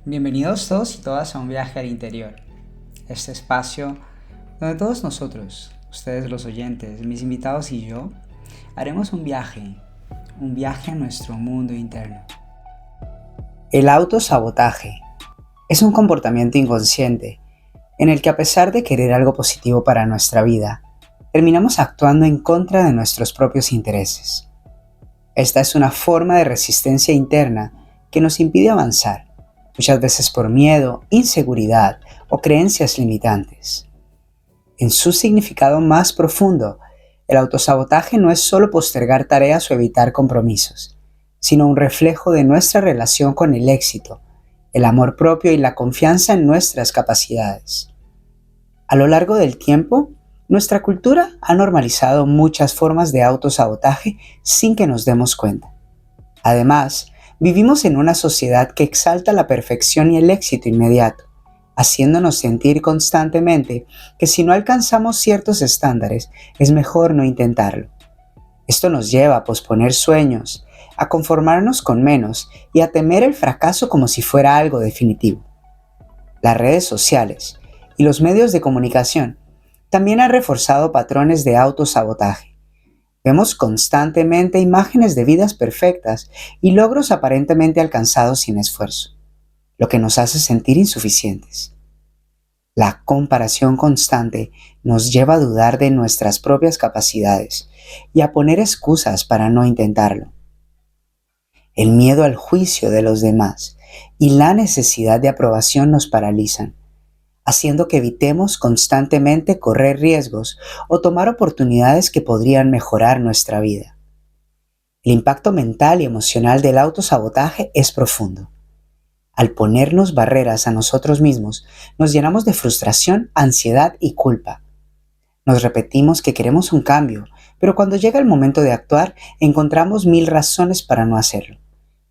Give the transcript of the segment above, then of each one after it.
Bienvenidos todos y todas a un viaje al interior. Este espacio donde todos nosotros, ustedes los oyentes, mis invitados y yo, haremos un viaje a nuestro mundo interno. El autosabotaje es un comportamiento inconsciente en el que a pesar de querer algo positivo para nuestra vida, terminamos actuando en contra de nuestros propios intereses. Esta es una forma de resistencia interna que nos impide avanzar, muchas veces por miedo, inseguridad o creencias limitantes. En su significado más profundo, el autosabotaje no es solo postergar tareas o evitar compromisos, sino un reflejo de nuestra relación con el éxito, el amor propio y la confianza en nuestras capacidades. A lo largo del tiempo, nuestra cultura ha normalizado muchas formas de autosabotaje sin que nos demos cuenta. Además, vivimos en una sociedad que exalta la perfección y el éxito inmediato, haciéndonos sentir constantemente que si no alcanzamos ciertos estándares, es mejor no intentarlo. Esto nos lleva a posponer sueños, a conformarnos con menos y a temer el fracaso como si fuera algo definitivo. Las redes sociales y los medios de comunicación también han reforzado patrones de autosabotaje. Vemos constantemente imágenes de vidas perfectas y logros aparentemente alcanzados sin esfuerzo, lo que nos hace sentir insuficientes. La comparación constante nos lleva a dudar de nuestras propias capacidades y a poner excusas para no intentarlo. El miedo al juicio de los demás y la necesidad de aprobación nos paralizan, haciendo que evitemos constantemente correr riesgos o tomar oportunidades que podrían mejorar nuestra vida. El impacto mental y emocional del autosabotaje es profundo. Al ponernos barreras a nosotros mismos, nos llenamos de frustración, ansiedad y culpa. Nos repetimos que queremos un cambio, pero cuando llega el momento de actuar, encontramos mil razones para no hacerlo.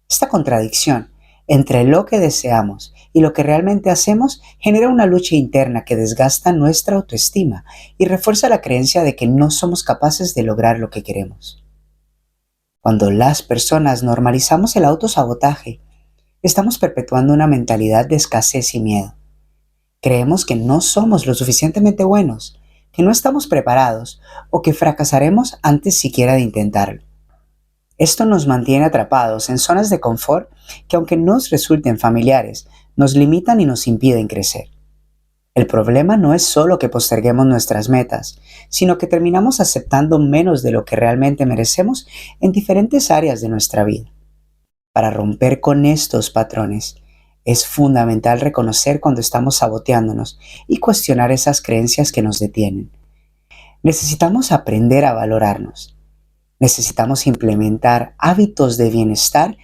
Esta contradicción entre lo que deseamos y lo que realmente hacemos genera una lucha interna que desgasta nuestra autoestima y refuerza la creencia de que no somos capaces de lograr lo que queremos. Cuando las personas normalizamos el autosabotaje, estamos perpetuando una mentalidad de escasez y miedo. Creemos que no somos lo suficientemente buenos, que no estamos preparados o que fracasaremos antes siquiera de intentarlo. Esto nos mantiene atrapados en zonas de confort que, aunque nos resulten familiares, nos limitan y nos impiden crecer. El problema no es solo que posterguemos nuestras metas, sino que terminamos aceptando menos de lo que realmente merecemos en diferentes áreas de nuestra vida. Para romper con estos patrones, es fundamental reconocer cuando estamos saboteándonos y cuestionar esas creencias que nos detienen. Necesitamos aprender a valorarnos. Necesitamos implementar hábitos de bienestar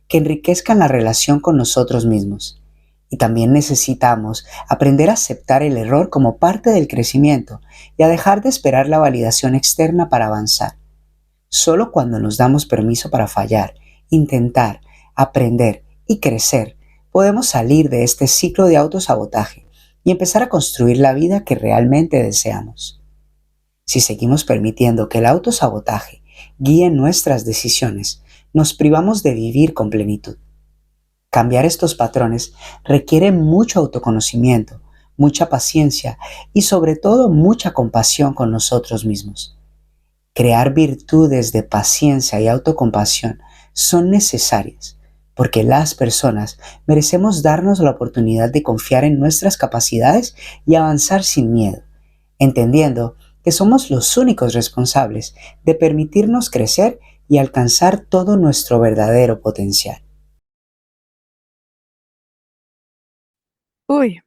que enriquezcan la relación con nosotros mismos. Y también necesitamos aprender a aceptar el error como parte del crecimiento y a dejar de esperar la validación externa para avanzar. Solo cuando nos damos permiso para fallar, intentar, aprender y crecer, podemos salir de este ciclo de autosabotaje y empezar a construir la vida que realmente deseamos. Si seguimos permitiendo que el autosabotaje guíe nuestras decisiones, nos privamos de vivir con plenitud. Cambiar estos patrones requiere mucho autoconocimiento, mucha paciencia y sobre todo mucha compasión con nosotros mismos. Crear virtudes de paciencia y autocompasión son necesarias porque las personas merecemos darnos la oportunidad de confiar en nuestras capacidades y avanzar sin miedo, entendiendo que somos los únicos responsables de permitirnos crecer y alcanzar todo nuestro verdadero potencial. Uy,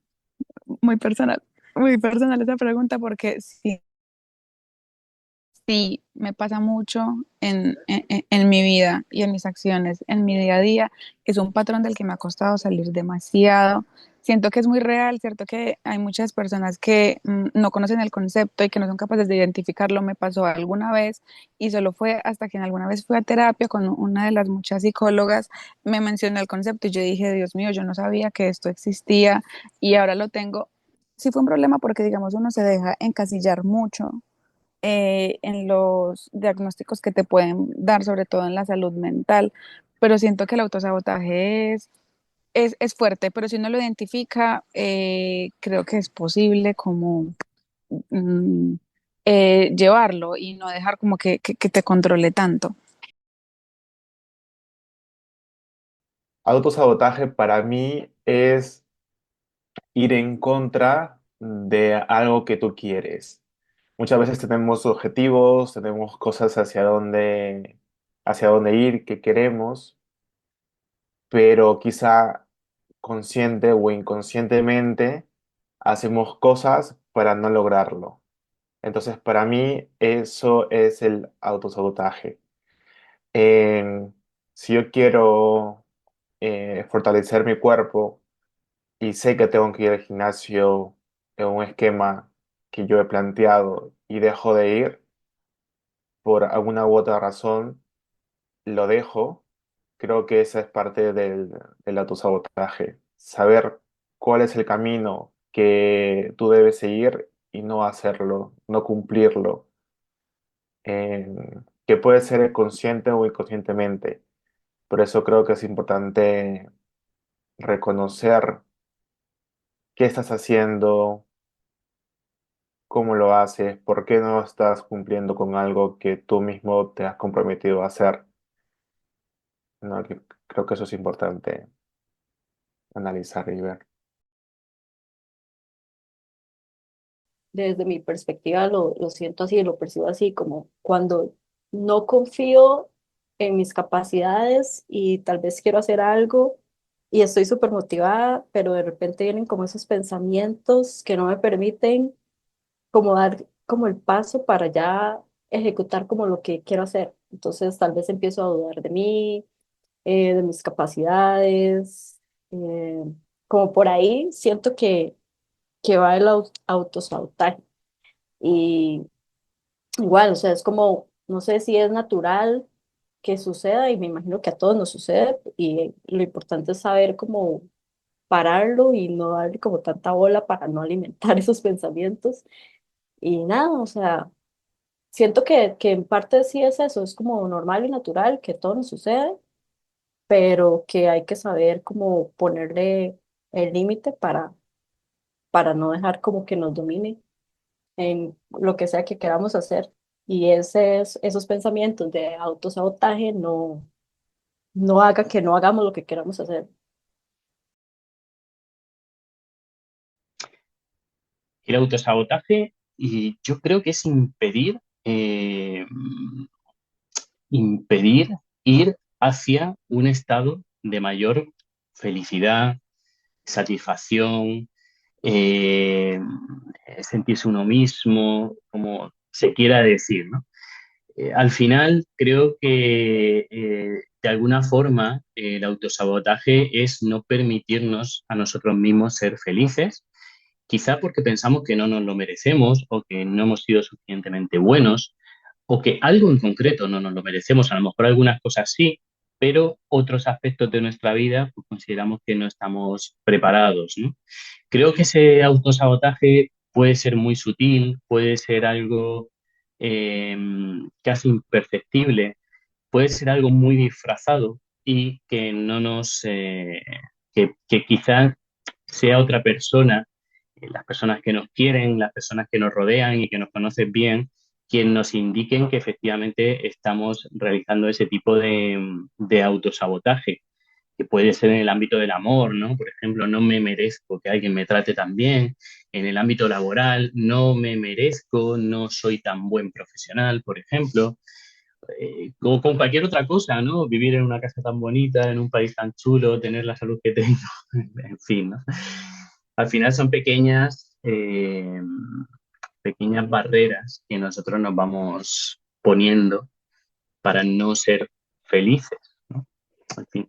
muy personal esa pregunta porque sí, sí, me pasa mucho en mi vida y en mis acciones, en mi día a día. Es un patrón del que me ha costado salir demasiado. Siento que es muy real, cierto que hay muchas personas que no conocen el concepto y que no son capaces de identificarlo. Me pasó alguna vez y solo fue hasta que en alguna vez fui a terapia con una de las muchas psicólogas, me mencionó el concepto y yo dije, Dios mío, yo no sabía que esto existía y ahora lo tengo. Sí fue un problema porque, digamos, uno se deja encasillar mucho en los diagnósticos que te pueden dar, sobre todo en la salud mental, pero siento que el autosabotaje es fuerte, pero si uno lo identifica, creo que es posible como mm, llevarlo y no dejar como que te controle tanto. Autosabotaje para mí es ir en contra de algo que tú quieres. Muchas veces tenemos objetivos, tenemos cosas hacia dónde ir, que queremos, pero quizá consciente o inconscientemente hacemos cosas para no lograrlo. Entonces, para mí, eso es el autosabotaje. En- si yo quiero fortalecer mi cuerpo y sé que tengo que ir al gimnasio en un esquema que yo he planteado y dejo de ir por alguna u otra razón, lo dejo. Creo que esa es parte del autosabotaje. Saber cuál es el camino que tú debes seguir y no hacerlo, no cumplirlo. Que puede ser consciente o inconscientemente. Por eso creo que es importante reconocer qué estás haciendo, cómo lo haces, por qué no estás cumpliendo con algo que tú mismo te has comprometido a hacer. ¿No? Creo que eso es importante analizar y ver. Desde mi perspectiva lo siento así, lo percibo así, como cuando no confío en mis capacidades y tal vez quiero hacer algo y estoy súper motivada, pero de repente vienen como esos pensamientos que no me permiten como dar como el paso para ya ejecutar como lo que quiero hacer. Entonces tal vez empiezo a dudar de mí, de mis capacidades, eh, como por ahí siento que va el autosabotaje. Y igual, o sea, es como, no sé si es natural que suceda y me imagino que a todos nos sucede y lo importante es saber cómo pararlo y no darle como tanta bola para no alimentar esos pensamientos. Y nada, o sea, siento que en parte sí es eso, es como normal y natural que todo nos sucede, pero que hay que saber cómo ponerle el límite para no dejar como que nos domine en lo que sea que queramos hacer. Y esos pensamientos de autosabotaje no hagan que no hagamos lo que queramos hacer. El autosabotaje, y yo creo que es impedir ir hacia un estado de mayor felicidad, satisfacción, eh, sentirse uno mismo, como se quiera decir, ¿no? Al final, creo que de alguna forma el autosabotaje es no permitirnos a nosotros mismos ser felices, quizá porque pensamos que no nos lo merecemos o que no hemos sido suficientemente buenos o que algo en concreto no nos lo merecemos. A lo mejor algunas cosas sí, pero otros aspectos de nuestra vida pues, consideramos que no estamos preparados, ¿no? Creo que ese autosabotaje puede ser muy sutil, puede ser algo eh, casi imperceptible, puede ser algo muy disfrazado y que no nos, que quizás sea otra persona, las personas que nos quieren, las personas que nos rodean y que nos conocen bien, quien nos indiquen que efectivamente estamos realizando ese tipo de autosabotaje que puede ser en el ámbito del amor, ¿no? Por ejemplo, no me merezco que alguien me trate tan bien. En el ámbito laboral, no me merezco, no soy tan buen profesional, por ejemplo. O con cualquier otra cosa, ¿no? Vivir en una casa tan bonita, en un país tan chulo, tener la salud que tengo, en fin, ¿no? Al final son pequeñas barreras que nosotros nos vamos poniendo para no ser felices, ¿no? En fin.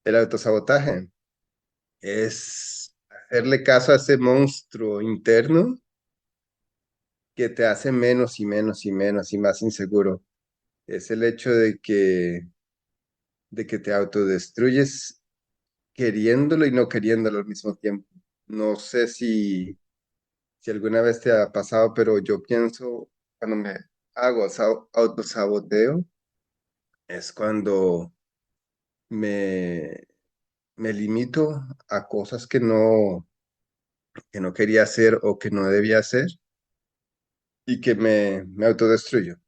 El autosabotaje es hacerle caso a ese monstruo interno que te hace menos y menos y menos y más inseguro. Es el hecho de que te autodestruyes queriéndolo y no queriéndolo al mismo tiempo. No sé si alguna vez te ha pasado, pero yo pienso cuando me autosaboteo, es cuando me, me limito a cosas que no quería hacer o que no debía hacer y que me autodestruyo.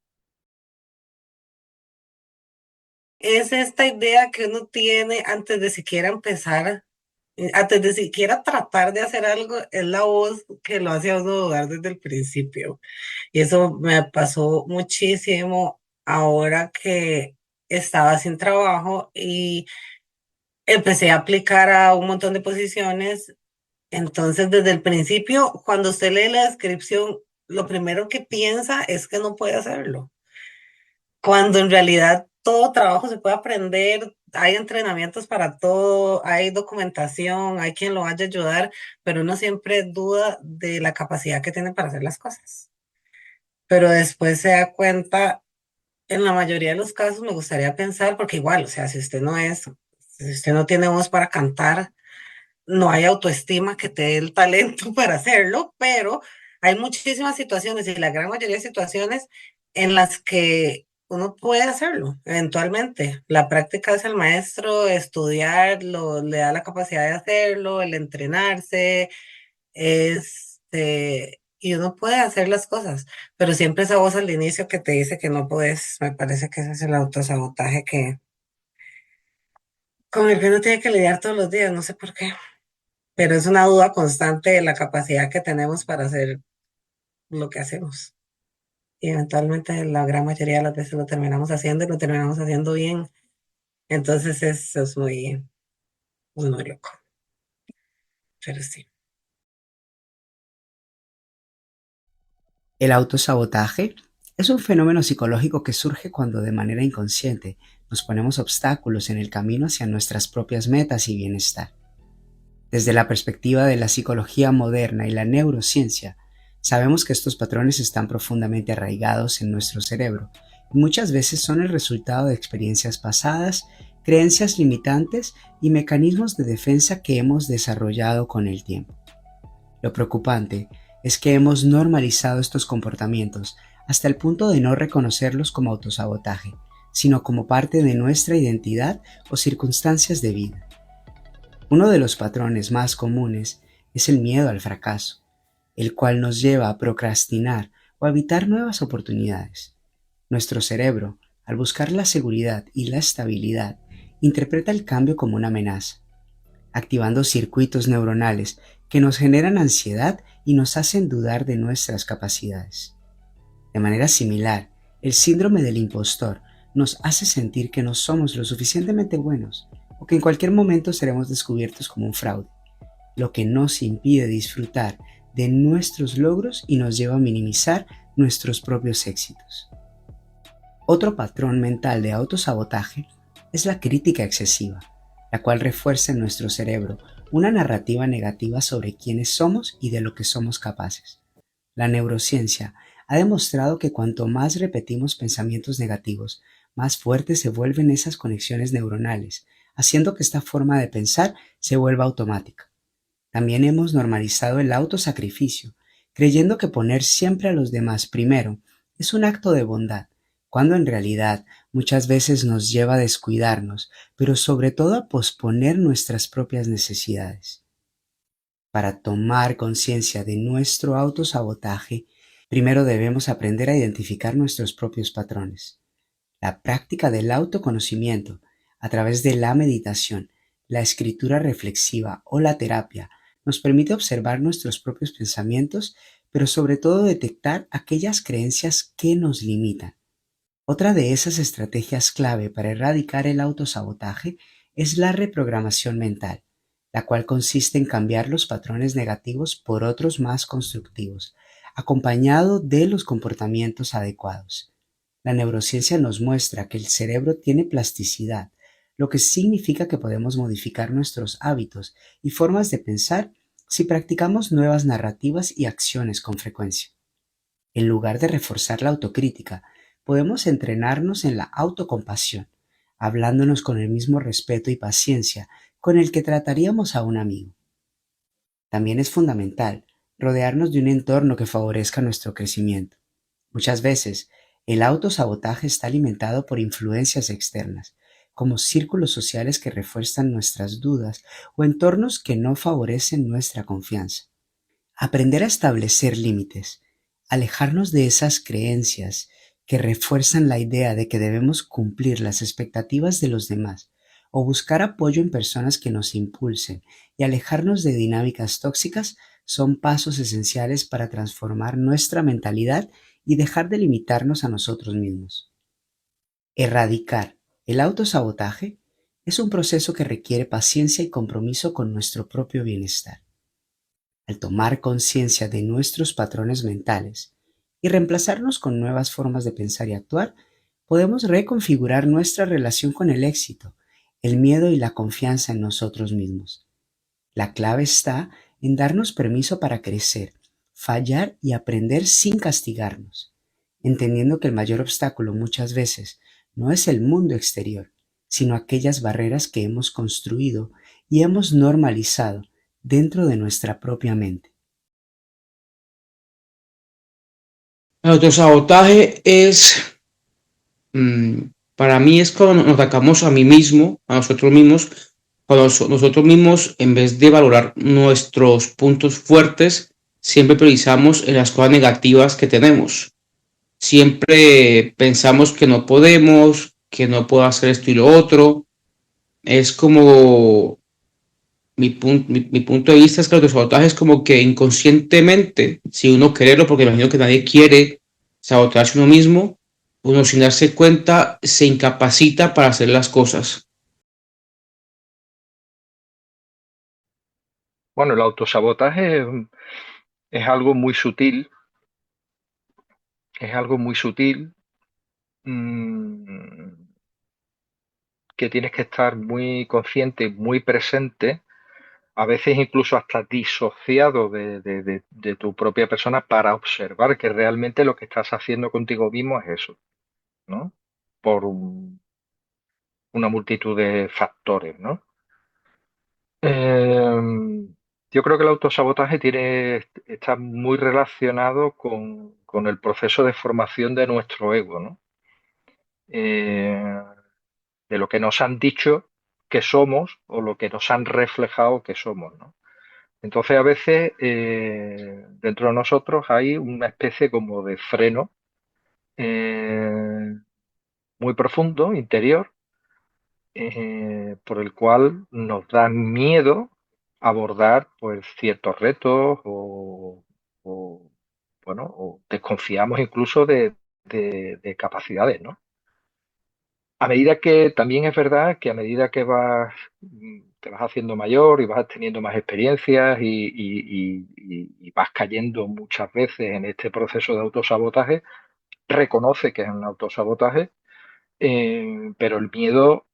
Es esta idea que uno tiene antes de siquiera empezar, antes de siquiera tratar de hacer algo, es la voz que lo hace a uno dudar desde el principio. Y eso me pasó muchísimo ahora que estaba sin trabajo y empecé a aplicar a un montón de posiciones. Entonces, desde el principio, cuando usted lee la descripción, lo primero que piensa es que no puede hacerlo, cuando en realidad todo trabajo se puede aprender, hay entrenamientos para todo, hay documentación, hay quien lo vaya a ayudar, pero uno siempre duda de la capacidad que tiene para hacer las cosas. Pero después se da cuenta, en la mayoría de los casos me gustaría pensar, porque igual, o sea, si usted no tiene voz para cantar, no hay autoestima que te dé el talento para hacerlo, pero hay muchísimas situaciones y la gran mayoría de situaciones en las que uno puede hacerlo eventualmente. La práctica es el maestro, estudiar le da la capacidad de hacerlo, el entrenarse, y uno puede hacer las cosas, pero siempre esa voz al inicio que te dice que no puedes, me parece que ese es el autosabotaje con el que uno tiene que lidiar todos los días, no sé por qué, pero es una duda constante de la capacidad que tenemos para hacer lo que hacemos. Y eventualmente la gran mayoría de las veces lo terminamos haciendo y lo terminamos haciendo bien. Entonces eso es muy loco. Pero sí. El autosabotaje es un fenómeno psicológico que surge cuando de manera inconsciente nos ponemos obstáculos en el camino hacia nuestras propias metas y bienestar. Desde la perspectiva de la psicología moderna y la neurociencia, sabemos que estos patrones están profundamente arraigados en nuestro cerebro y muchas veces son el resultado de experiencias pasadas, creencias limitantes y mecanismos de defensa que hemos desarrollado con el tiempo. Lo preocupante es que hemos normalizado estos comportamientos hasta el punto de no reconocerlos como autosabotaje, sino como parte de nuestra identidad o circunstancias de vida. Uno de los patrones más comunes es el miedo al fracaso, el cual nos lleva a procrastinar o a evitar nuevas oportunidades. Nuestro cerebro, al buscar la seguridad y la estabilidad, interpreta el cambio como una amenaza, activando circuitos neuronales que nos generan ansiedad y nos hacen dudar de nuestras capacidades. De manera similar, el síndrome del impostor nos hace sentir que no somos lo suficientemente buenos o que en cualquier momento seremos descubiertos como un fraude, lo que nos impide disfrutar de nuestros logros y nos lleva a minimizar nuestros propios éxitos. Otro patrón mental de autosabotaje es la crítica excesiva, la cual refuerza en nuestro cerebro una narrativa negativa sobre quiénes somos y de lo que somos capaces. La neurociencia ha demostrado que cuanto más repetimos pensamientos negativos, más fuertes se vuelven esas conexiones neuronales, haciendo que esta forma de pensar se vuelva automática. También hemos normalizado el autosacrificio, creyendo que poner siempre a los demás primero es un acto de bondad, cuando en realidad muchas veces nos lleva a descuidarnos, pero sobre todo a posponer nuestras propias necesidades. Para tomar conciencia de nuestro autosabotaje, primero debemos aprender a identificar nuestros propios patrones. La práctica del autoconocimiento a través de la meditación, la escritura reflexiva o la terapia nos permite observar nuestros propios pensamientos, pero sobre todo detectar aquellas creencias que nos limitan. Otra de esas estrategias clave para erradicar el autosabotaje es la reprogramación mental, la cual consiste en cambiar los patrones negativos por otros más constructivos, acompañado de los comportamientos adecuados. La neurociencia nos muestra que el cerebro tiene plasticidad, lo que significa que podemos modificar nuestros hábitos y formas de pensar si practicamos nuevas narrativas y acciones con frecuencia. En lugar de reforzar la autocrítica, podemos entrenarnos en la autocompasión, hablándonos con el mismo respeto y paciencia con el que trataríamos a un amigo. También es fundamental rodearnos de un entorno que favorezca nuestro crecimiento. Muchas veces, El autosabotaje está alimentado por influencias externas, como círculos sociales que refuerzan nuestras dudas o entornos que no favorecen nuestra confianza. Aprender a establecer límites, alejarnos de esas creencias que refuerzan la idea de que debemos cumplir las expectativas de los demás o buscar apoyo en personas que nos impulsen y alejarnos de dinámicas tóxicas son pasos esenciales para transformar nuestra mentalidad y dejar de limitarnos a nosotros mismos. Erradicar el autosabotaje es un proceso que requiere paciencia y compromiso con nuestro propio bienestar. Al tomar conciencia de nuestros patrones mentales y reemplazarnos con nuevas formas de pensar y actuar, podemos reconfigurar nuestra relación con el éxito, el miedo y la confianza en nosotros mismos. La clave está en darnos permiso para crecer, fallar y aprender sin castigarnos, entendiendo que el mayor obstáculo muchas veces no es el mundo exterior, sino aquellas barreras que hemos construido y hemos normalizado dentro de nuestra propia mente. El autosabotaje es, mm, para mí es cuando nos atacamos a mí mismo, a nosotros mismos, cuando nosotros mismos, en vez de valorar nuestros puntos fuertes, siempre priorizamos en las cosas negativas que tenemos. Siempre pensamos que no podemos, que no puedo hacer esto y lo otro. Es como mi punto de vista es que el autosabotaje es como que inconscientemente, si uno quererlo, porque imagino que nadie quiere sabotearse uno mismo, uno sin darse cuenta se incapacita para hacer las cosas. Bueno, el autosabotaje es algo muy sutil, es algo muy sutil mm, que tienes que estar muy consciente, muy presente, a veces incluso hasta disociado de tu propia persona para observar que realmente lo que estás haciendo contigo mismo es eso, ¿no? Por una multitud de factores, ¿no? Yo creo que el autosabotaje está muy relacionado con el proceso de formación de nuestro ego, ¿no? Eh, de lo que nos han dicho que somos o lo que nos han reflejado que somos, ¿no? Entonces a veces dentro de nosotros hay una especie como de freno muy profundo, interior, por el cual nos da miedo abordar pues ciertos retos o, bueno, o desconfiamos incluso de capacidades, ¿no? A medida que también es verdad que a medida que te vas haciendo mayor y vas teniendo más experiencias y vas cayendo muchas veces en este proceso de autosabotaje, reconoce que es un autosabotaje, pero el miedo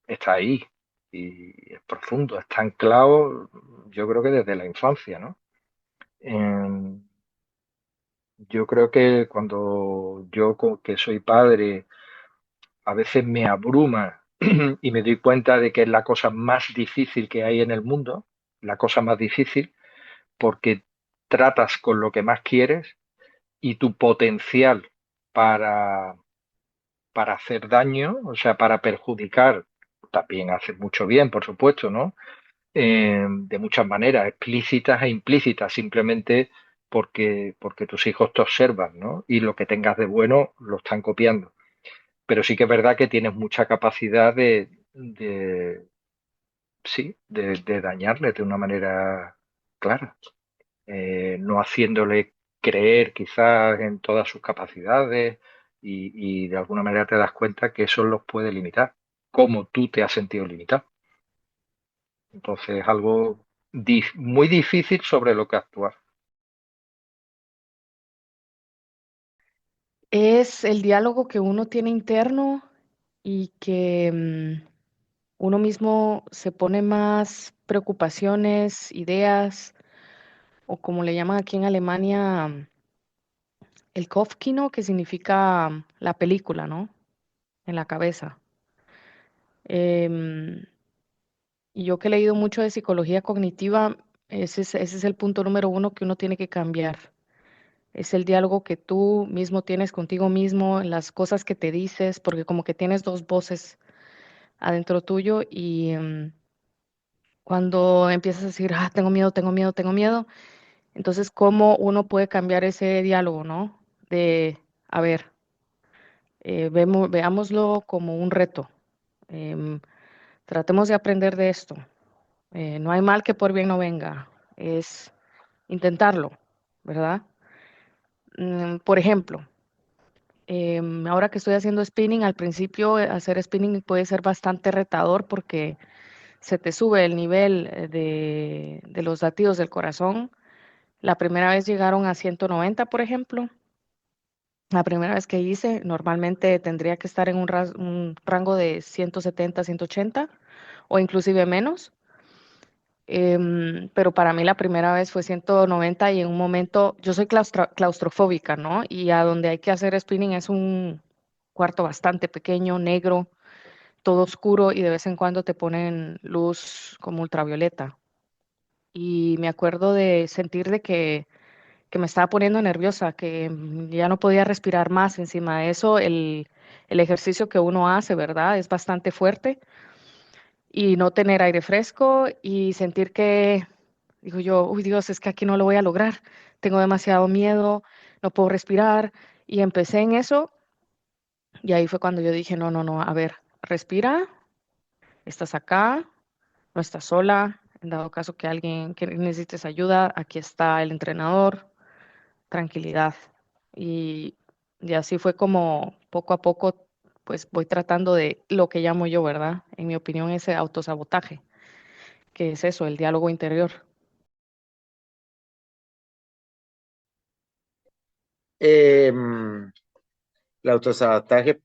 está ahí y es profundo, está anclado, yo creo que desde la infancia, ¿no? Eh, yo creo que cuando que soy padre, a veces me abruma y me doy cuenta de que es la cosa más difícil que hay en el mundo, la cosa más difícil, porque tratas con lo que más quieres y tu potencial para, para hacer daño, o sea, para perjudicar, también hace mucho bien, por supuesto, ¿no? De muchas maneras, explícitas e implícitas, simplemente porque tus hijos te observan, ¿no? Y lo que tengas de bueno lo están copiando. Pero sí que es verdad que tienes mucha capacidad sí, de dañarle de una manera clara, no haciéndole creer quizás en todas sus capacidades y de alguna manera te das cuenta que eso los puede limitar, como tú te has sentido limitado. Entonces es algo muy difícil sobre lo que actuar. Es el diálogo que uno tiene interno y que uno mismo se pone más preocupaciones, ideas, o como le llaman aquí en Alemania, el Kopfkino, que significa la película, ¿no? En la cabeza. Em, y yo que he leído mucho de psicología cognitiva, ese es el punto número uno que uno tiene que cambiar. Es el diálogo que tú mismo tienes contigo mismo, las cosas que te dices, porque como que tienes dos voces adentro tuyo y cuando empiezas a decir, ah, tengo miedo, tengo miedo, tengo miedo, entonces cómo uno puede cambiar ese diálogo, ¿no? De, a ver, veámoslo como un reto. em, Tratemos de aprender de esto. No hay mal que por bien no venga, es intentarlo, ¿verdad? Por ejemplo, ahora que estoy haciendo spinning, al principio hacer spinning puede ser bastante retador porque se te sube el nivel de los latidos del corazón. La primera vez llegaron a 190, por ejemplo. La primera vez que hice, normalmente tendría que estar en un rango de 170, 180 o inclusive menos. Pero para mí la primera vez fue 190 y en un momento, yo soy claustrofóbica, ¿no? Y a donde hay que hacer spinning es un cuarto bastante pequeño, negro, todo oscuro y de vez en cuando te ponen luz como ultravioleta. Y me acuerdo de sentir que me estaba poniendo nerviosa, que ya no podía respirar más. Encima de eso, el ejercicio que uno hace, ¿verdad? Es bastante fuerte y no tener aire fresco y sentir que, digo yo, uy Dios, es que aquí no lo voy a lograr, tengo demasiado miedo, no puedo respirar. Y empecé en eso y ahí fue cuando yo dije, no, no, no, a ver, respira, estás acá, no estás sola, en dado caso que alguien que necesites ayuda, aquí está el entrenador, tranquilidad. Y, y así fue como poco a poco, pues voy tratando de lo que llamo yo, ¿verdad? En mi opinión, ese autosabotaje, que es eso, el diálogo interior. Em, el autosabotaje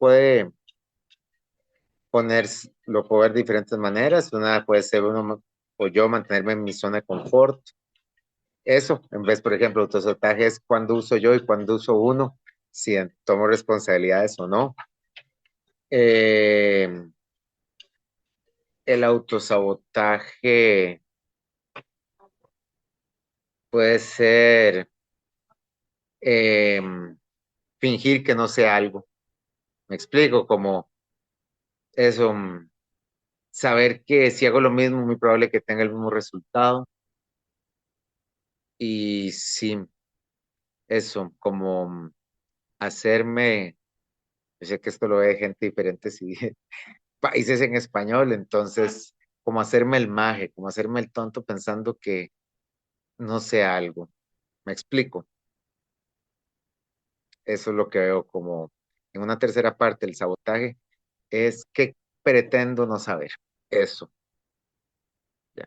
lo puedo ver de diferentes maneras. Una puede ser uno o yo mantenerme en mi zona de confort. Eso, en vez, por ejemplo, autosabotaje es cuando uso yo y cuando uso uno, si tomo responsabilidades o no. Em, el autosabotaje puede ser em, fingir que no sé algo. Me explico, como eso, saber que si hago lo mismo, muy probable que tenga el mismo resultado. Y sí, eso, como hacerme, yo sé que esto lo ve gente de diferentes países en español, entonces, como hacerme el maje, como hacerme el tonto pensando que no sé algo. Me explico. Eso es lo que veo como en una tercera parte, el sabotaje es que pretendo no saber. Eso, ya.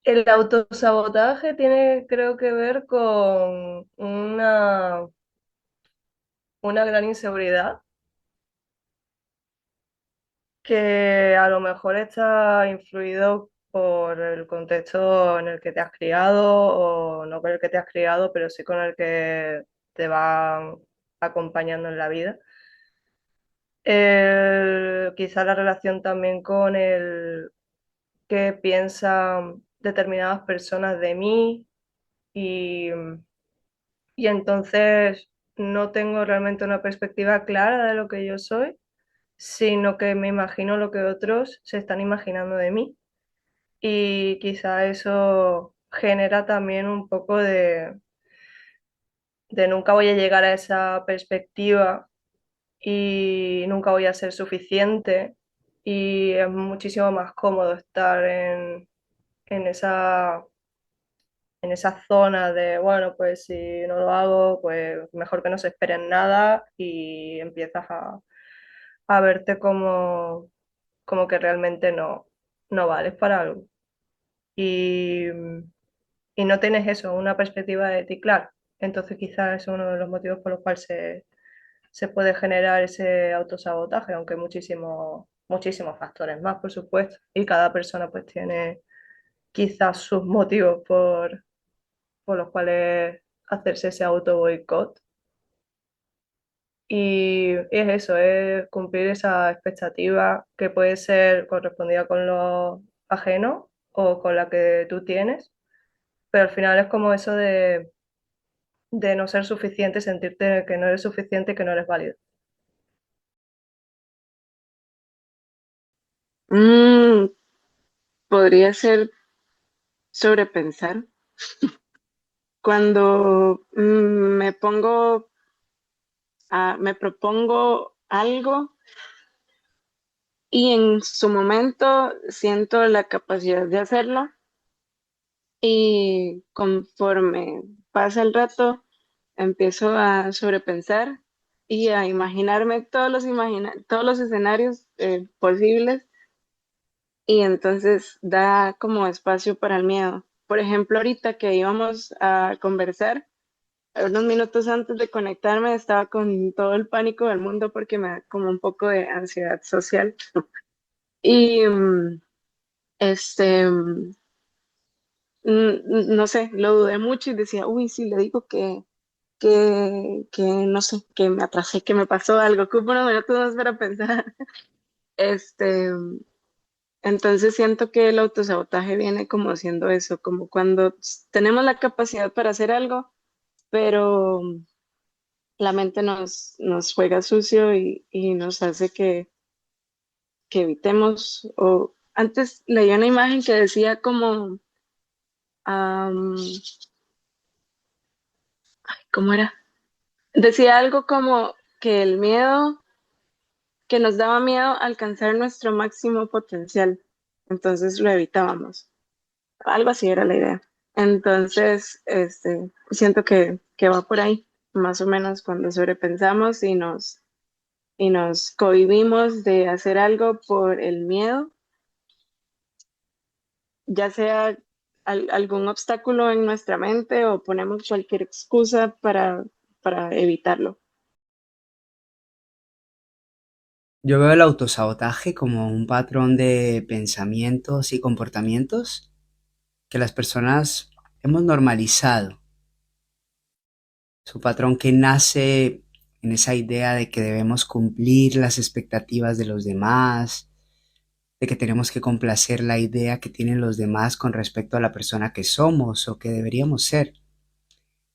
El autosabotaje tiene, creo que ver con una gran inseguridad que a lo mejor está influido por el contexto en el que te has criado o no con el que te has criado, pero sí con el que te va acompañando en la vida. Quizá la relación también con el que piensan determinadas personas de mí y, y entonces no tengo realmente una perspectiva clara de lo que yo soy, sino que me imagino lo que otros se están imaginando de mí. Y quizá eso genera también un poco de nunca voy a llegar a esa perspectiva y nunca voy a ser suficiente y es muchísimo más cómodo estar en en esa zona de, bueno, pues si no lo hago, pues mejor que no se esperen nada y empiezas a verte como que realmente no vales para algo. Y, y no tienes eso, una perspectiva de ti clara. Entonces quizás es uno de los motivos por los cuales se puede generar ese autosabotaje, aunque hay muchísimos factores más, por supuesto. Y cada persona pues tiene quizás sus motivos por los cuales hacerse ese auto boicot. Y es eso, es cumplir esa expectativa que puede ser correspondida con lo ajeno o con la que tú tienes. pero al final es como eso de no ser suficiente, sentirte que no eres suficiente, que no eres válido. Mm, podría ser sobrepensar. Cuando me propongo algo y en su momento siento la capacidad de hacerlo y conforme pasa el rato empiezo a sobrepensar y a imaginarme todos los escenarios posibles y entonces da como espacio para el miedo. Por ejemplo, ahorita que íbamos a conversar, unos minutos antes de conectarme estaba con todo el pánico del mundo porque me da como un poco de ansiedad social. Y este, no sé, lo dudé mucho y decía, uy, sí, le digo que no sé, que me atrasé, que me pasó algo, ocupo unos minutos más para pensar. Este, entonces siento que el autosabotaje viene como haciendo eso, como cuando tenemos la capacidad para hacer algo, pero la mente nos juega sucio y nos hace que evitemos. O antes leí una imagen que decía como, am, ¿cómo era? Decía algo como que el miedo, que nos daba miedo alcanzar nuestro máximo potencial, entonces lo evitábamos. Algo así era la idea. Entonces, siento que va por ahí, más o menos cuando sobrepensamos y nos cohibimos de hacer algo por el miedo, ya sea algún obstáculo en nuestra mente o ponemos cualquier excusa para evitarlo. Yo veo el autosabotaje como un patrón de pensamientos y comportamientos que las personas hemos normalizado. Es un patrón que nace en esa idea de que debemos cumplir las expectativas de los demás, de que tenemos que complacer la idea que tienen los demás con respecto a la persona que somos o que deberíamos ser.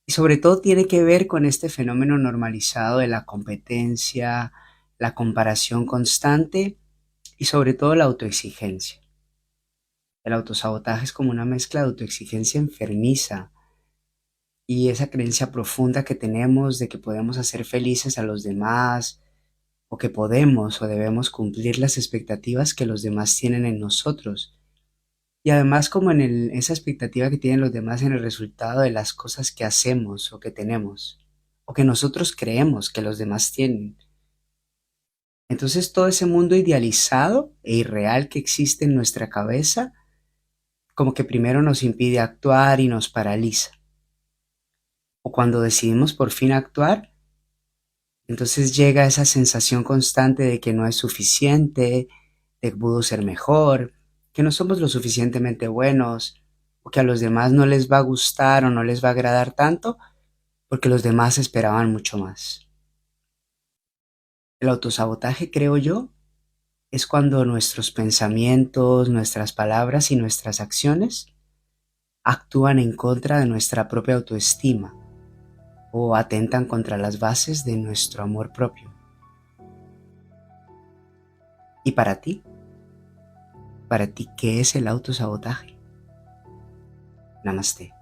Y sobre todo tiene que ver con este fenómeno normalizado de la competencia, la comparación constante y sobre todo la autoexigencia. El autosabotaje es como una mezcla de autoexigencia enfermiza y esa creencia profunda que tenemos de que podemos hacer felices a los demás o que podemos o debemos cumplir las expectativas que los demás tienen en nosotros. Y además como en esa expectativa que tienen los demás en el resultado de las cosas que hacemos o que tenemos o que nosotros creemos que los demás tienen. Entonces todo ese mundo idealizado e irreal que existe en nuestra cabeza como que primero nos impide actuar y nos paraliza. O cuando decidimos por fin actuar, entonces llega esa sensación constante de que no es suficiente, de que pudo ser mejor, que no somos lo suficientemente buenos, o que a los demás no les va a gustar o no les va a agradar tanto, porque los demás esperaban mucho más. El autosabotaje, creo yo, es cuando nuestros pensamientos, nuestras palabras y nuestras acciones actúan en contra de nuestra propia autoestima o atentan contra las bases de nuestro amor propio. ¿Y para ti? ¿Para ti qué es el autosabotaje? Namaste.